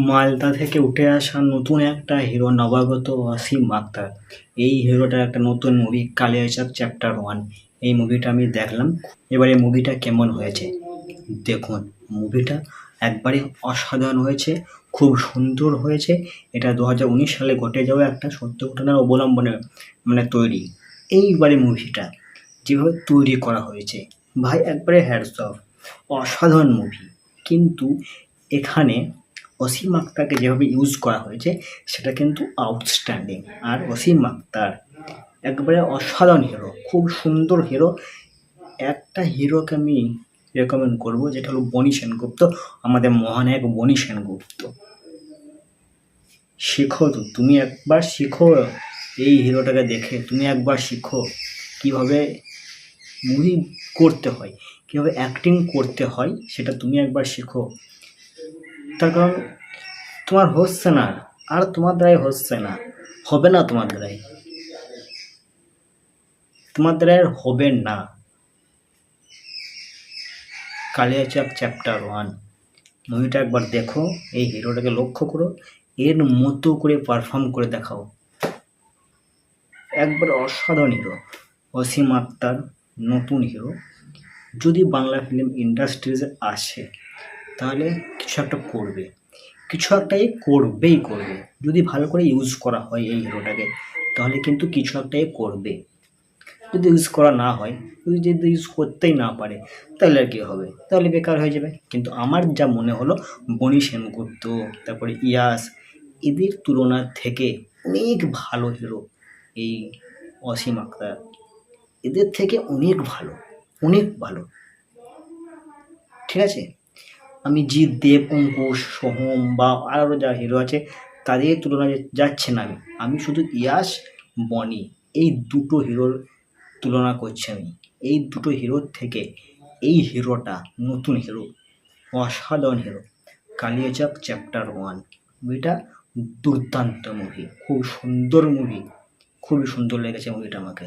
মালদা থেকে উঠে আসা নতুন একটা হিরো নবাগত অসীম আক্তার। এই হিরোটার একটা নতুন মুভি কালিয়াচক চ্যাপ্টার 1। এই মুভিটা আমি দেখলাম। এবার এই মুভিটা কেমন হয়েছে দেখুন। মুভিটা একবারে অসাধারণ হয়েছে, খুব সুন্দর হয়েছে। এটা 2019 সালে ঘটে যাওয়া একটা সত্য ঘটনার অবলম্বনে তৈরি। এইবারে মুভিটা যেভাবে তৈরি করা হয়েছে ভাই একবারে হ্যাটস অফ, অসাধারণ মুভি। কিন্তু এখানে অসীম আক্তারকে যেভাবে ইউজ করা হয়েছে সেটা কিন্তু আউটস্ট্যান্ডিং। আর অসীম আক্তার একবারে অসাধারণ হিরো, খুব সুন্দর হিরো। একটা হিরোকে আমি রেকমেন্ড করব, যেটা হলো বনি সেনগুপ্ত, আমাদের মহানায়ক বনি সেনগুপ্ত। শিখো তো, তুমি একবার শিখো এই হিরোটাকে দেখে, তুমি একবার শিখো কিভাবে মুভি করতে হয়, কীভাবে অ্যাক্টিং করতে হয়, সেটা তুমি একবার শেখো। তার কারণ তোমার হচ্ছে না, আর তোমার দ্বারাই হচ্ছে না, হবে না, তোমার দ্বারাই আর হবে না। কালিয়াচক চ্যাপ্টার 1 মুভিটা একবার দেখো, এই হিরোটাকে লক্ষ্য করো, এর মতো করে পারফর্ম করে দেখাও। একবার অসাধারণ হিরো অসীম আক্তার, নতুন হিরো। যদি বাংলা ফিল্ম ইন্ডাস্ট্রিজে আসে তাহলে কিছু একটা করবে, কিছু একটা করবেই করবে। যদি ভালো করে ইউজ করা হয় এই হিরোটাকে, তাহলে কিন্তু কিছু একটা করবে। যদি ইউজ করা না হয়, যদি ইউজ করতেই না পারে, তাহলে আর কী হবে, তাহলে বেকার হয়ে যাবে। কিন্তু আমার যা মনে হলো, বনি সেনগুপ্ত, তারপরে ইয়াস, এদের তুলনা থেকে অনেক ভালো হিরো এই অসীম আক্তার। এদের থেকে অনেক ভালো, অনেক ভালো। ঠিক আছে, আমি জিৎ দেব, অঙ্কুশ, সোহম বা আরও যা হিরো আছে তাদের তুলনায় যাচ্ছে না। আমি শুধু ইয়াস, বনি, এই দুটো হিরোর তুলনা করছি আমি। এই দুটো হিরোর থেকে এই হিরোটা নতুন হিরো, অসাধারণ হিরো। কালিয়াচক চ্যাপ্টার 1 মুভিটা দুর্দান্ত মুভি, খুব সুন্দর মুভি, খুবই সুন্দর লেগেছে মুভিটা আমাকে।